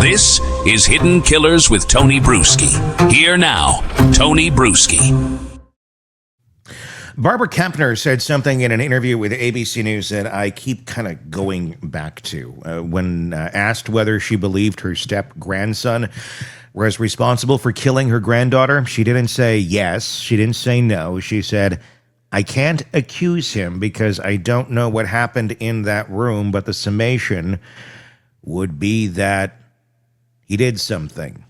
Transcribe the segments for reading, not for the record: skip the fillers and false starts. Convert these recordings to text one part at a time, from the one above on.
This is Hidden Killers with Tony Bruschi. Here now, Tony Bruschi. Barbara Kepner said something in an interview with ABC News that I keep kind of going back to. When asked whether she believed her step-grandson was responsible for killing her granddaughter, she didn't say yes, she didn't say no. She said, I can't accuse him because I don't know what happened in that room, but the summation would be that he did something.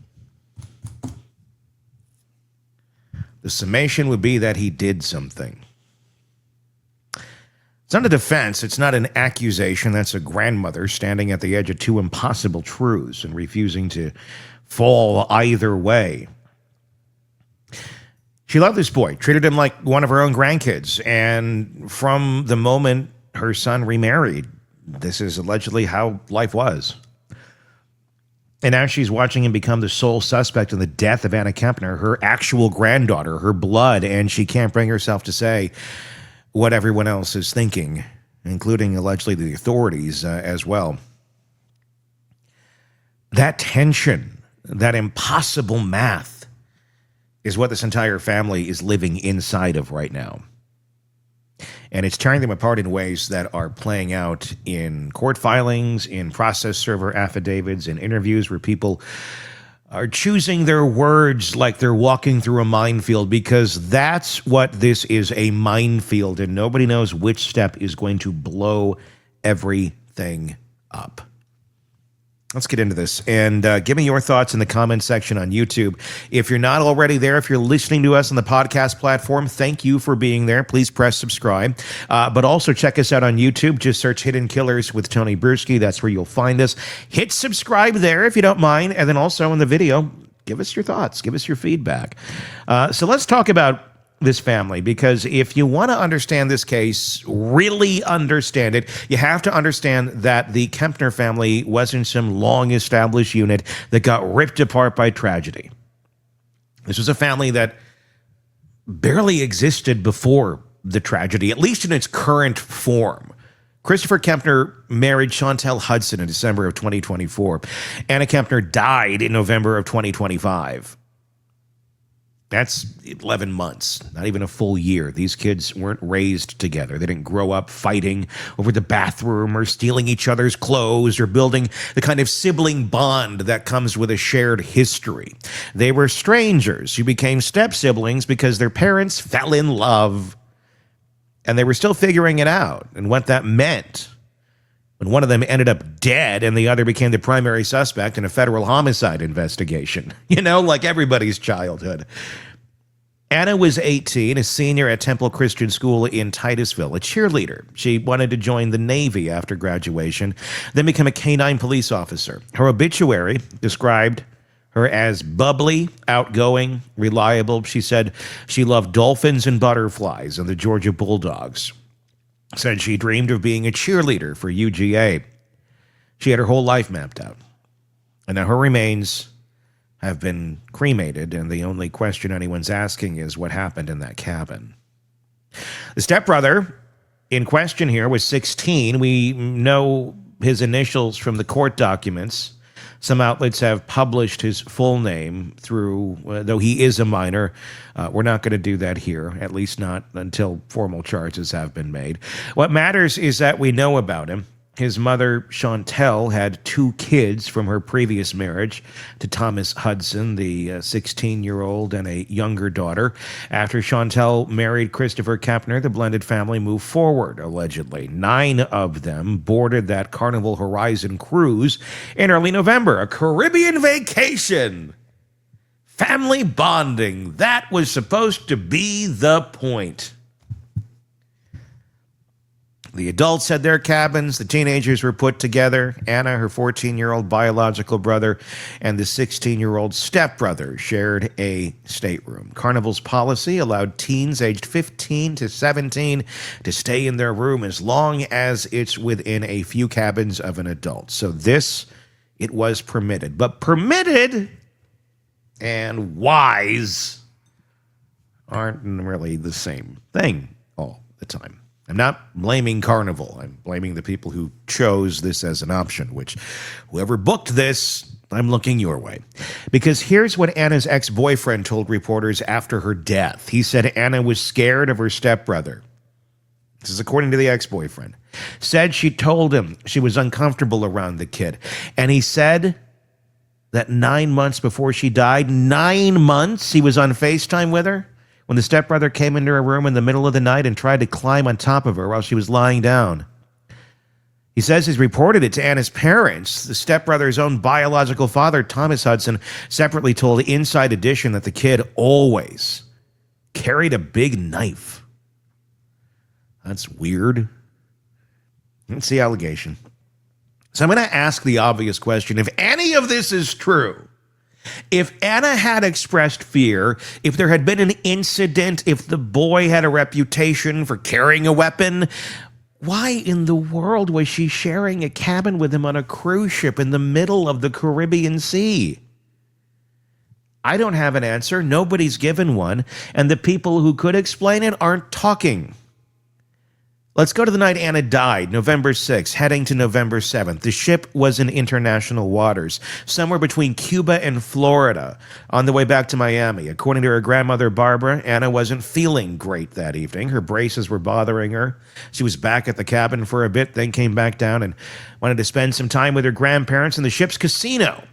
The summation would be that he did something. It's not a defense. It's not an accusation. That's a grandmother standing at the edge of two impossible truths and refusing to fall either way. She loved this boy, treated him like one of her own grandkids. And from the moment her son remarried, this is allegedly how life was. And now she's watching him become the sole suspect in the death of Anna Kepner, her actual granddaughter, her blood, and she can't bring herself to say what everyone else is thinking, including allegedly the authorities as well. That tension, that impossible math, is what this entire family is living inside of right now. And it's tearing them apart in ways that are playing out in court filings, in process server affidavits, in interviews where people are choosing their words like they're walking through a minefield, because that's what this is, a minefield, and nobody knows which step is going to blow everything up. Let's get into this, and give me your thoughts in the comment section on YouTube. If you're not already there, if you're listening to us on the podcast platform, thank you for being there. Please press subscribe. But also check us out on YouTube. Just search Hidden Killers with Tony Bruschi. That's where you'll find us. Hit subscribe there if you don't mind. And then also in the video, give us your thoughts. Give us your feedback. So let's talk about this family, because if you want to understand this case, really understand it, you have to understand that the Kepner family wasn't some long-established unit that got ripped apart by tragedy. This was a family that barely existed before the tragedy, at least in its current form. Christopher Kepner married Chantel Hudson in December of 2024. Anna Kepner died in November of 2025. That's 11 months, not even a full year. These kids weren't raised together. They didn't grow up fighting over the bathroom or stealing each other's clothes or building the kind of sibling bond that comes with a shared history. They were strangers who became step-siblings because their parents fell in love, and they were still figuring it out and what that meant when one of them ended up dead and the other became the primary suspect in a federal homicide investigation. You know, like everybody's childhood. Anna was 18, a senior at Temple Christian School in Titusville, a cheerleader. She wanted to join the Navy after graduation, then become a canine police officer. Her obituary described her as bubbly, outgoing, reliable. She said she loved dolphins and butterflies and the Georgia Bulldogs. Said she dreamed of being a cheerleader for UGA. She had her whole life mapped out. And now her remains have been cremated, and the only question anyone's asking is what happened in that cabin. The stepbrother in question here was 16. We know his initials from the court documents. Some outlets have published his full name through, though he is a minor. We're not going to do that here, at least not until formal charges have been made. What matters is that we know about him. His mother, Chantel, had 2 kids from her previous marriage to Thomas Hudson, the 16-year-old, and a younger daughter. After Chantel married Christopher Kepner, the blended family moved forward, allegedly. 9 of them boarded that Carnival Horizon cruise in early November, a Caribbean vacation. Family bonding. That was supposed to be the point. The adults had their cabins. The teenagers were put together. Anna, her 14-year-old biological brother, and the 16-year-old stepbrother shared a stateroom. Carnival's policy allowed teens aged 15 to 17 to stay in their room as long as it's within a few cabins of an adult. So this, it was permitted. But permitted and wise aren't really the same thing all the time. I'm not blaming Carnival. I'm blaming the people who chose this as an option, which whoever booked this I'm looking your way. Because here's what Anna's ex-boyfriend told reporters after her death. He said Anna was scared of her stepbrother. This is according to the ex-boyfriend. Said she told him she was uncomfortable around the kid. And he said that 9 months before she died, 9 months, he was on FaceTime with her when the stepbrother came into her room in the middle of the night and tried to climb on top of her while she was lying down. He says he's reported it to Anna's parents. The stepbrother's own biological father, Thomas Hudson, separately told Inside Edition that the kid always carried a big knife. That's weird. That's the allegation. So I'm going to ask the obvious question. If any of this is true, if Anna had expressed fear, if there had been an incident, if the boy had a reputation for carrying a weapon, why in the world was she sharing a cabin with him on a cruise ship in the middle of the Caribbean Sea? I don't have an answer. Nobody's given one. And the people who could explain it aren't talking. Let's go to the night Anna died, November 6th, heading to November 7th. The ship was in international waters, somewhere between Cuba and Florida, on the way back to Miami. According to her grandmother, Barbara, Anna wasn't feeling great that evening. Her braces were bothering her. She was back at the cabin for a bit, then came back down and wanted to spend some time with her grandparents in the ship's casino.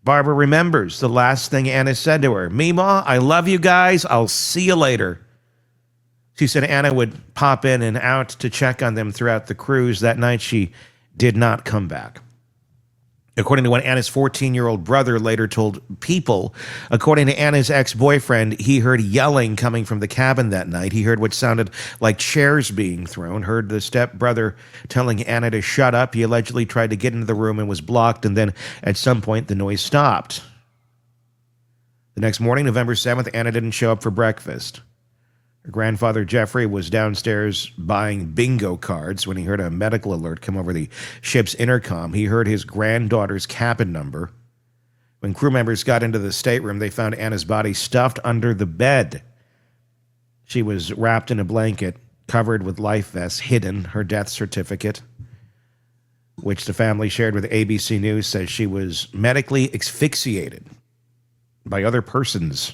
Barbara remembers the last thing Anna said to her, "Meemaw, I love you guys. I'll see you later." She said Anna would pop in and out to check on them throughout the cruise. That night, she did not come back. According to what Anna's 14-year-old brother later told People, according to Anna's ex-boyfriend, he heard yelling coming from the cabin that night. He heard what sounded like chairs being thrown, heard the stepbrother telling Anna to shut up. He allegedly tried to get into the room and was blocked, and then at some point the noise stopped. The next morning, November 7th, Anna didn't show up for breakfast. Her grandfather, Jeffrey, was downstairs buying bingo cards when he heard a medical alert come over the ship's intercom. He heard his granddaughter's cabin number. When crew members got into the stateroom, they found Anna's body stuffed under the bed. She was wrapped in a blanket, covered with life vests, hidden. Her death certificate, which the family shared with ABC News, says she was medically asphyxiated by other persons.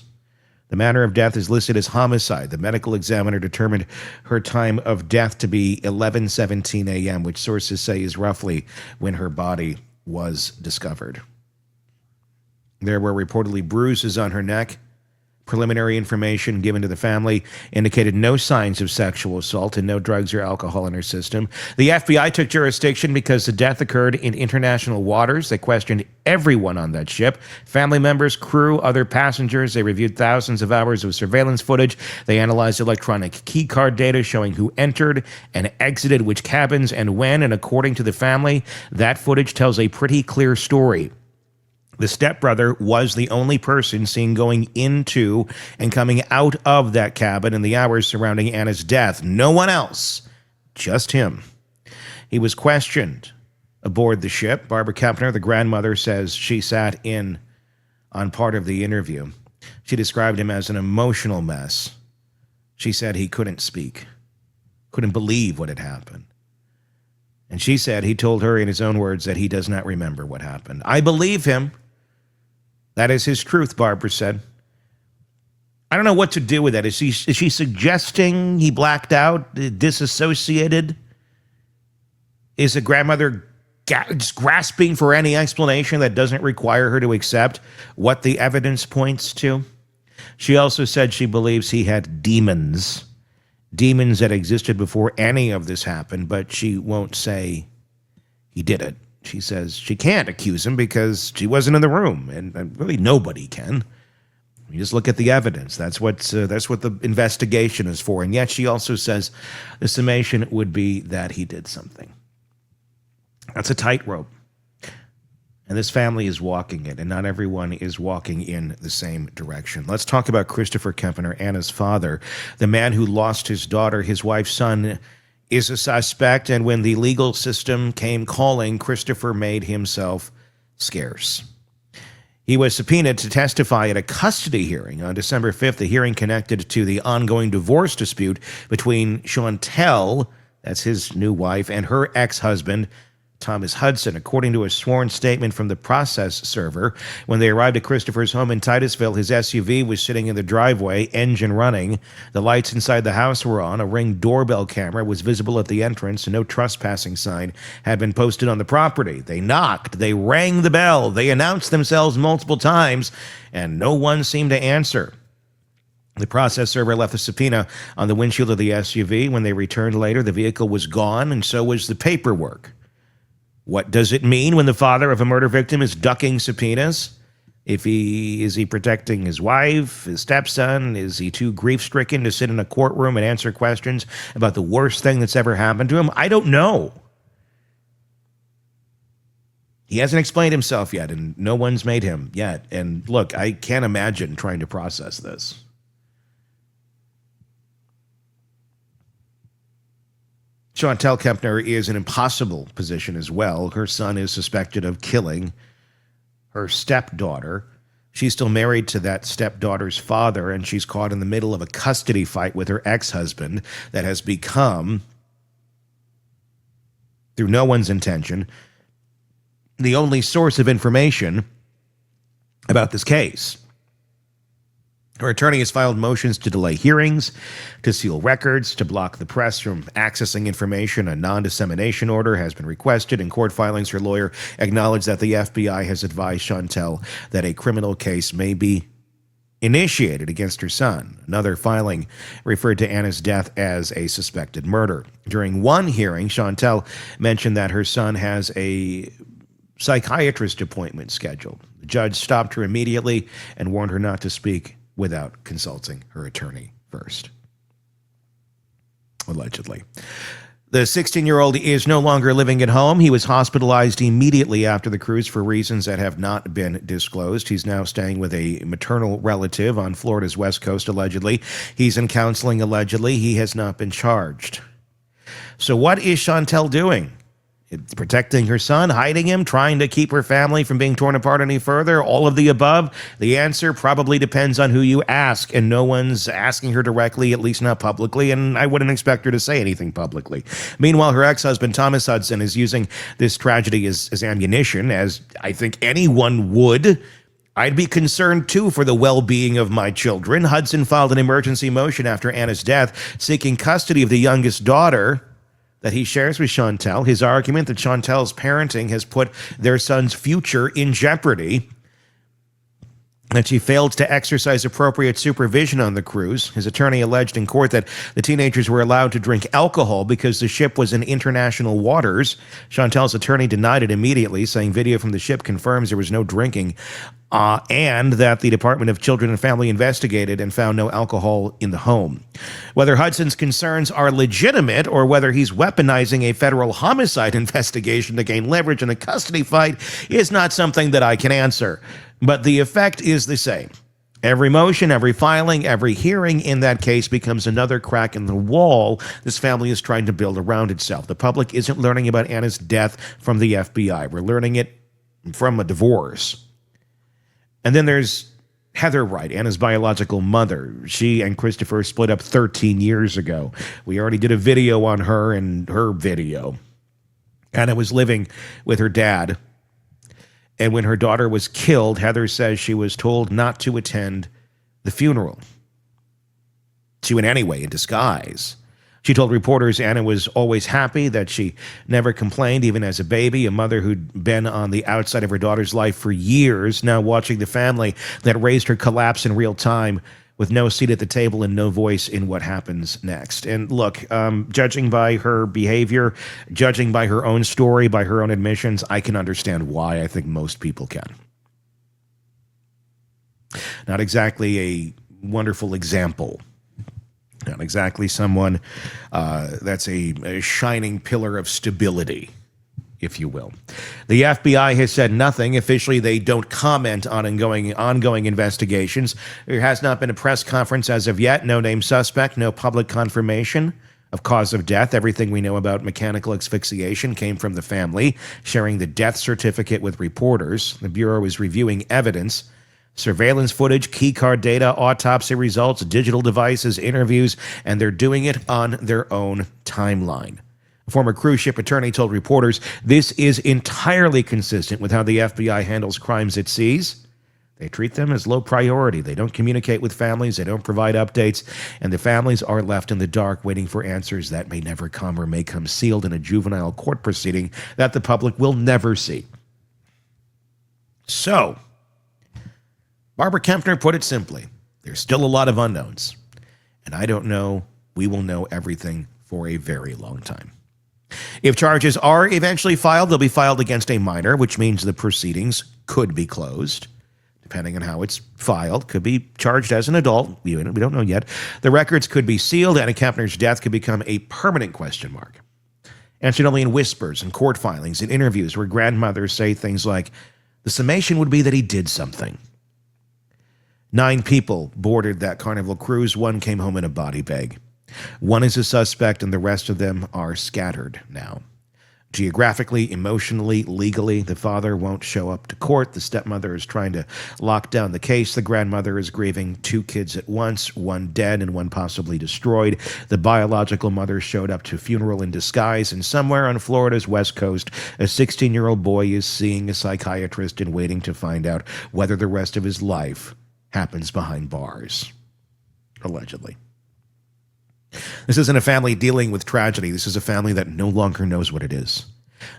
The manner of death is listed as homicide. The medical examiner determined her time of death to be 11:17 a.m., which sources say is roughly when her body was discovered. There were reportedly bruises on her neck. Preliminary information given to the family indicated no signs of sexual assault and no drugs or alcohol in her system. The FBI took jurisdiction because the death occurred in international waters. They questioned everyone on that ship, family members, crew, other passengers. They reviewed thousands of hours of surveillance footage. They analyzed electronic key card data showing who entered and exited which cabins and when. And according to the family, that footage tells a pretty clear story. The stepbrother was the only person seen going into and coming out of that cabin in the hours surrounding Anna's death. No one else, just him. He was questioned aboard the ship. Barbara Kepner, the grandmother, says she sat in on part of the interview. She described him as an emotional mess. She said he couldn't speak, couldn't believe what had happened. And she said he told her in his own words that he does not remember what happened. I believe him. That is his truth, Barbara said. I don't know what to do with that. Is she suggesting he blacked out, disassociated? Is the grandmother just grasping for any explanation that doesn't require her to accept what the evidence points to? She also said she believes he had demons that existed before any of this happened, but she won't say he did it. She says she can't accuse him because she wasn't in the room, and really nobody can. You just look at the evidence. That's what the investigation is for. And yet she also says the summation would be that he did something. That's a tightrope. And this family is walking it, and not everyone is walking in the same direction. Let's talk about Christopher Kepner, Anna's father, the man who lost his daughter. His wife's son is a suspect, and when the legal system came calling, Christopher made himself scarce. He was subpoenaed to testify at a custody hearing on December 5th, a hearing connected to the ongoing divorce dispute between Chantel, that's his new wife, and her ex-husband, Thomas Hudson. According to a sworn statement from the process server, when they arrived at Christopher's home in Titusville, his SUV was sitting in the driveway, engine running. The lights inside the house were on. A Ring doorbell camera was visible at the entrance. A no trespassing sign had been posted on the property. They knocked. They rang the bell. They announced themselves multiple times, and no one seemed to answer. The process server left a subpoena on the windshield of the SUV. When they returned later, the vehicle was gone, and so was the paperwork. What does it mean when the father of a murder victim is ducking subpoenas? Is he protecting his wife, his stepson? Is he too grief-stricken to sit in a courtroom and answer questions about the worst thing that's ever happened to him? I don't know. He hasn't explained himself yet, and no one's made him yet. And look, I can't imagine trying to process this. Chantel Kepner is in an impossible position as well. Her son is suspected of killing her stepdaughter. She's still married to that stepdaughter's father, and she's caught in the middle of a custody fight with her ex-husband that has become, through no one's intention, the only source of information about this case. Her attorney has filed motions to delay hearings, to seal records, to block the press from accessing information. A non-dissemination order has been requested. In court filings, her lawyer acknowledged that the FBI has advised Chantel that a criminal case may be initiated against her son. Another filing referred to Anna's death as a suspected murder. During one hearing, Chantel mentioned that her son has a psychiatrist appointment scheduled. The judge stopped her immediately and warned her not to speak without consulting her attorney first. Allegedly. The 16-year-old is no longer living at home. He was hospitalized immediately after the cruise for reasons that have not been disclosed. He's now staying with a maternal relative on Florida's West Coast, allegedly. He's in counseling, allegedly. He has not been charged. So what is Chantel doing? Protecting her son, hiding him, trying to keep her family from being torn apart any further, all of the above? The answer probably depends on who you ask, and no one's asking her directly, at least not publicly, and I wouldn't expect her to say anything publicly. Meanwhile, her ex-husband, Thomas Hudson, is using this tragedy as ammunition, as I think anyone would. I'd be concerned, too, for the well-being of my children. Hudson filed an emergency motion after Anna's death, seeking custody of the youngest daughter that he shares with Chantel. His argument that Chantel's parenting has put their son's future in jeopardy, that she failed to exercise appropriate supervision on the cruise. His attorney alleged in court that the teenagers were allowed to drink alcohol because the ship was in international waters. Chantel's attorney denied it immediately, saying video from the ship confirms there was no drinking, and that the Department of Children and Family investigated and found no alcohol in the home. Whether Hudson's concerns are legitimate or whether he's weaponizing a federal homicide investigation to gain leverage in a custody fight is not something that I can answer. But the effect is the same. Every motion, every filing, every hearing in that case becomes another crack in the wall this family is trying to build around itself. The public isn't learning about Anna's death from the FBI. We're learning it from a divorce. And then there's Heather Wright, Anna's biological mother. She and Christopher split up 13 years ago. We already did a video on her and her video. Anna was living with her dad. And when her daughter was killed, Heather says she was told not to attend the funeral. She went anyway in disguise. She told reporters Anna was always happy, that she never complained, even as a baby, a mother who'd been on the outside of her daughter's life for years, now watching the family that raised her collapse in real time with no seat at the table and no voice in what happens next. And look, judging by her behavior, judging by her own story, by her own admissions, I can understand why. I think most people can. Not exactly a wonderful example. Not exactly someone that's a shining pillar of stability, if you will. The FBI has said nothing. Officially, they don't comment on ongoing investigations. There has not been a press conference as of yet. No named suspect, no public confirmation of cause of death. Everything we know about mechanical asphyxiation came from the family, sharing the death certificate with reporters. The Bureau is reviewing evidence, surveillance footage, key card data, autopsy results, digital devices, interviews, and they're doing it on their own timeline. A former cruise ship attorney told reporters this is entirely consistent with how the FBI handles crimes it sees. They treat them as low priority. They don't communicate with families. They don't provide updates. And the families are left in the dark waiting for answers that may never come or may come sealed in a juvenile court proceeding that the public will never see. So, Barbara Kepner put it simply, there's still a lot of unknowns. And I don't know we will know everything for a very long time. If charges are eventually filed, they'll be filed against a minor, which means the proceedings could be closed. Depending on how it's filed, could be charged as an adult. We don't know yet. The records could be sealed, and Kepner's death could become a permanent question mark. Answered only in whispers and court filings and interviews where grandmothers say things like, the summation would be that he did something. 9 people boarded that Carnival cruise. 1 came home in a body bag. 1 is a suspect, and the rest of them are scattered now. Geographically, emotionally, legally, the father won't show up to court. The stepmother is trying to lock down the case. The grandmother is grieving 2 kids at once, 1 dead and 1 possibly destroyed. The biological mother showed up to a funeral in disguise, and somewhere on Florida's west coast, a 16-year-old boy is seeing a psychiatrist and waiting to find out whether the rest of his life happens behind bars, allegedly. This isn't a family dealing with tragedy. This is a family that no longer knows what it is.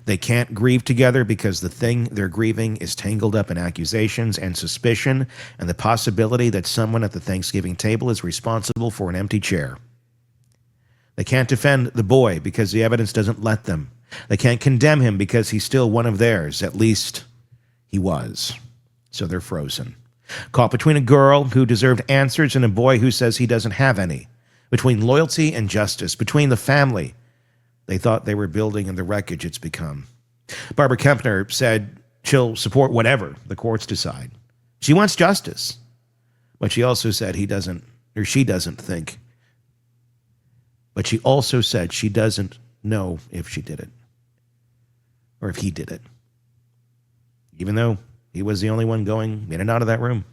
They can't grieve together because the thing they're grieving is tangled up in accusations and suspicion and the possibility that someone at the Thanksgiving table is responsible for an empty chair. They can't defend the boy because the evidence doesn't let them. They can't condemn him because he's still one of theirs. At least he was. So they're frozen. Caught between a girl who deserved answers and a boy who says he doesn't have any. Between loyalty and justice. Between the family they thought they were building and the wreckage it's become. Barbara Kepner said she'll support whatever the courts decide. She wants justice. But she also said she doesn't think. But she also said she doesn't know if she did it. Or if he did it. Even though he was the only one going in and out of that room.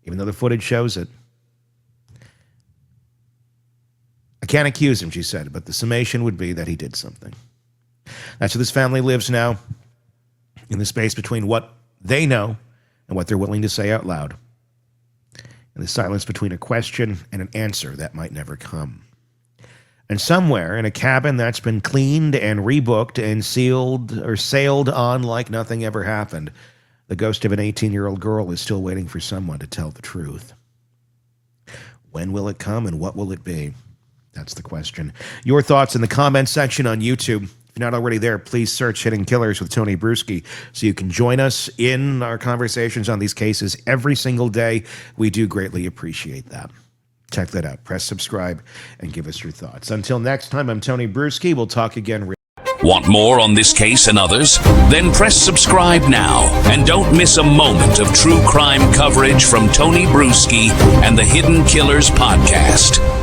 Even though the footage shows it. I can't accuse him, she said, but the summation would be that he did something. That's how this family lives now, in the space between what they know and what they're willing to say out loud. And the silence between a question and an answer that might never come. And somewhere in a cabin that's been cleaned and rebooked and sealed or sailed on like nothing ever happened, the ghost of an 18-year-old girl is still waiting for someone to tell the truth. When will it come and what will it be? That's the question. Your thoughts in the comments section on YouTube. If you're not already there, please search Hidden Killers with Tony Bruschi so you can join us in our conversations on these cases every single day. We do greatly appreciate that. Check that out. Press subscribe and give us your thoughts. Until next time, I'm Tony Bruschi. We'll talk again. Want more on this case and others? Then press subscribe now and don't miss a moment of true crime coverage from Tony Bruschi and the Hidden Killers podcast.